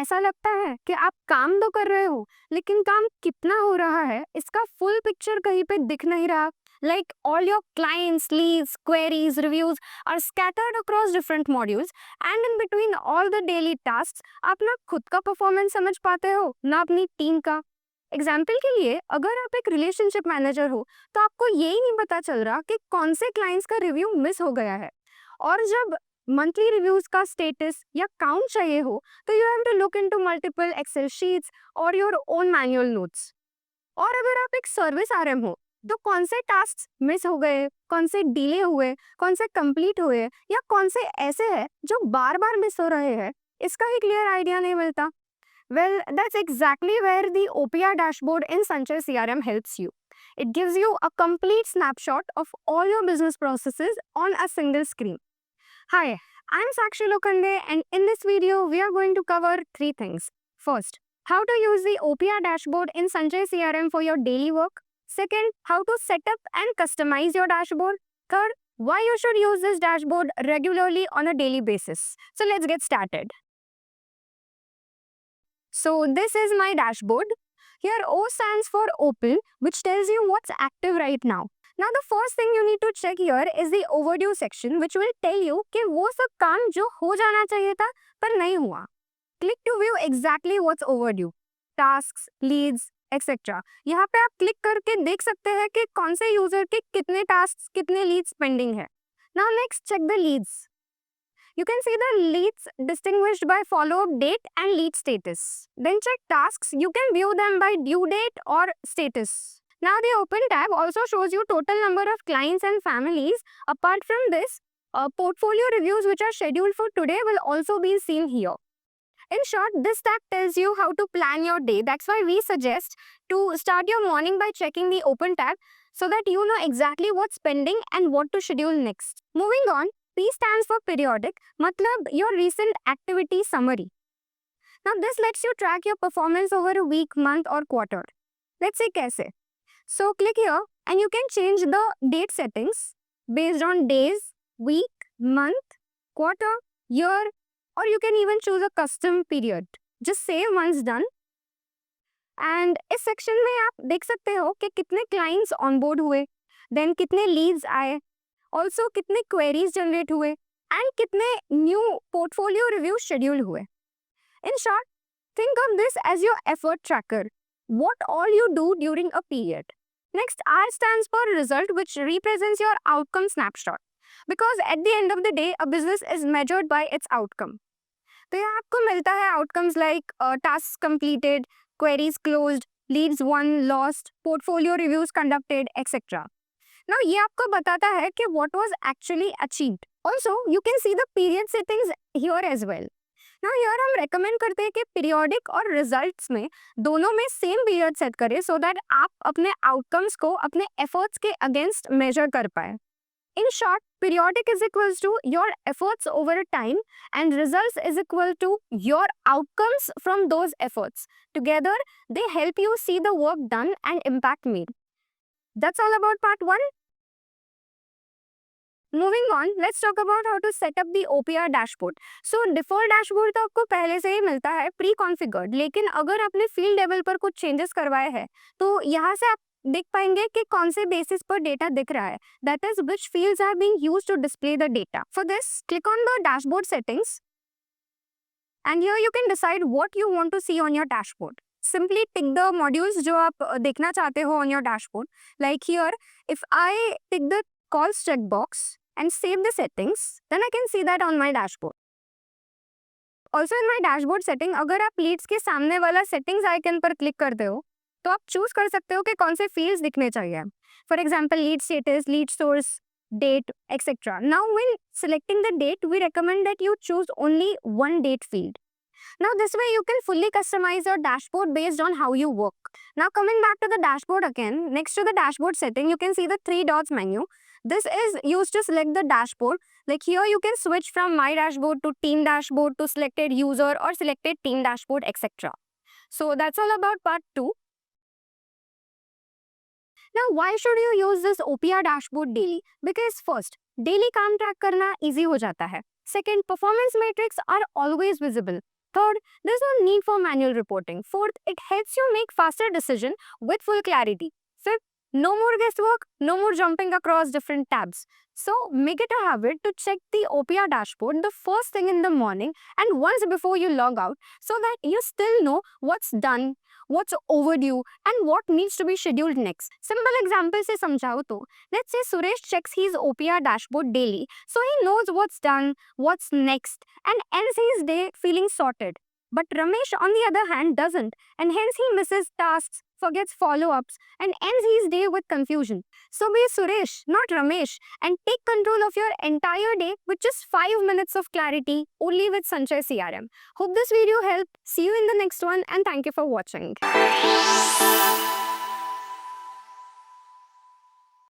ऐसा लगता है कि आप काम तो कर रहे हो, लेकिन काम कितना हो रहा है इसका फुल पिक्चर कहीं पे दिख नहीं रहा. Like all your clients, leads, queries, reviews are scattered across different modules, and in between all the daily tasks, आप ना खुद का परफॉर्मेंस समझ पाते हो ना अपनी टीम का. एग्जाम्पल के लिए, अगर आप एक रिलेशनशिप मैनेजर हो तो आपको यही नहीं पता चल रहा कि कौन से क्लाइंट्स का रिव्यू मिस हो गया है. और जब मंथली रिव्यूज का स्टेटस या काउंट चाहिए हो तो you have to look into multiple Excel sheets और योर ओन मैनुअल नोट्स. और अगर आप एक सर्विस आरएम हो तो कौन से टास्क मिस हो गए, कौन से डिले हुए, कौन से कंप्लीट हुए या कौन से ऐसे हैं जो बार बार मिस हो रहे हैं, इसका ही क्लियर आइडिया नहीं मिलता. Well, that's exactly where the OPR dashboard in Sanchay CRM helps you. It gives you a complete snapshot of all your business processes on a single screen. Hi, I'm Sakshi Lokande, and in this video, we are going to cover three things. First, how to use the OPR dashboard in Sanchay CRM for your daily work. Second, how to set up and customize your dashboard. Third, why you should use this dashboard regularly on a daily basis. So let's get started. So this is my dashboard. Here O stands for open, which tells you what's active right now. Now the first thing you need to check here is the overdue section, which will tell you कि वो सब काम जो हो जाना चाहिए था पर नहीं हुआ. Click to view exactly what's overdue. Tasks, leads, etc. यहाँ पे आप क्लिक करके देख सकते हैं कि कौन से यूजर के कितने टास्क, कितने लीड्स पेंडिंग है. Now next check the leads. You can see the leads distinguished by follow-up date and lead status. Then check tasks. You can view them by due date or status. Now the open tab also shows you total number of clients and families. Apart from this, portfolio reviews which are scheduled for today will also be seen here. In short, this tab tells you how to plan your day. That's why we suggest to start your morning by checking the open tab so that you know exactly what's pending and what to schedule next. Moving on, P stands for periodic, matlab your recent activity summary. Now this lets you track your performance over a week, month or quarter. Let's see kaise. So click here and you can change the date settings based on days, week, month, quarter, year, or you can even choose a custom period. Just save once done. And इस section में आप देख सकते हो कि कितने clients onboard हुए, then कितने लीड्स आए, ऑल्सो कितने क्वेरीज जनरेट हुए एंड कितने न्यू पोर्टफोलियो रिव्यू शेड्यूल हुए. In short, think of this as your effort tracker, what all you do during a period. Next, R stands for result, which represents your outcome snapshot. Because at the end of the day, a business is measured by its outcome. तो यहाँ आपको मिलता है outcomes like tasks completed, queries closed, leads won, lost, portfolio reviews conducted, etc. Now ये आपको बताता है कि what was actually achieved. Also, you can see the period settings here as well. Now here हम recommend करते हैं कि periodic और results में दोनों में same period set करें so that आप अपने outcomes को अपने efforts के against measure कर पाए. In short, periodic is equals to your efforts over time and results is equal to your outcomes from those efforts. Together, they help you see the work done and impact made. That's all about part 1. Moving on, let's talk about how to set up the OPR dashboard. So, default dashboard तो आपको पहले से ही मिलता है pre-configured, लेकिन अगर आपने field level पर कुछ changes करवाए हैं, तो यहाँ से आप देख पाएंगे कि कौन से basis पर data दिख रहा है. That is, which fields are being used to display the data. For this, click on the dashboard settings, and here you can decide what you want to see on your dashboard. Simply tick the modules जो आप देखना चाहते हो on your dashboard. Like here, if I tick the calls checkbox and save the settings, then I can see that on my dashboard. Also in my dashboard setting, अगर आप leads के सामने वाला settings icon पर click करते हो, तो आप choose कर सकते हो कि कौन से fields दिखने चाहिए. For example, lead status, lead source, date, etc. Now when selecting the date, we recommend that you choose only one date field. Now this way you can fully customize your dashboard based on how you work. Now coming back to the dashboard again, next to the dashboard setting, you can see the 3 dots menu. This is used to select the dashboard. Like here you can switch from my dashboard to team dashboard to selected user or selected team dashboard, etc. So that's all about part 2. Now why should you use this OPR dashboard daily? Because first, daily काम track करना easy हो जाता है. Second, performance metrics are always visible. Third, there's no need for manual reporting. Fourth, it helps you make faster decision with full clarity. Fifth, no more guesswork, no more jumping across different tabs. So make it a habit to check the OPR dashboard the first thing in the morning and once before you log out so that you still know what's done, what's overdue, and what needs to be scheduled next. Simple example से समझाओ तो, let's say Suresh checks his OPR dashboard daily so he knows what's done, what's next, and ends his day feeling sorted. But Ramesh, on the other hand, doesn't, and hence he misses tasks, forgets follow ups, and ends his day with confusion. So be Suresh, not Ramesh, and take control of your entire day with just 5 minutes of clarity only with Sanchay CRM. Hope this video helped. See you in the next one, and thank you for watching.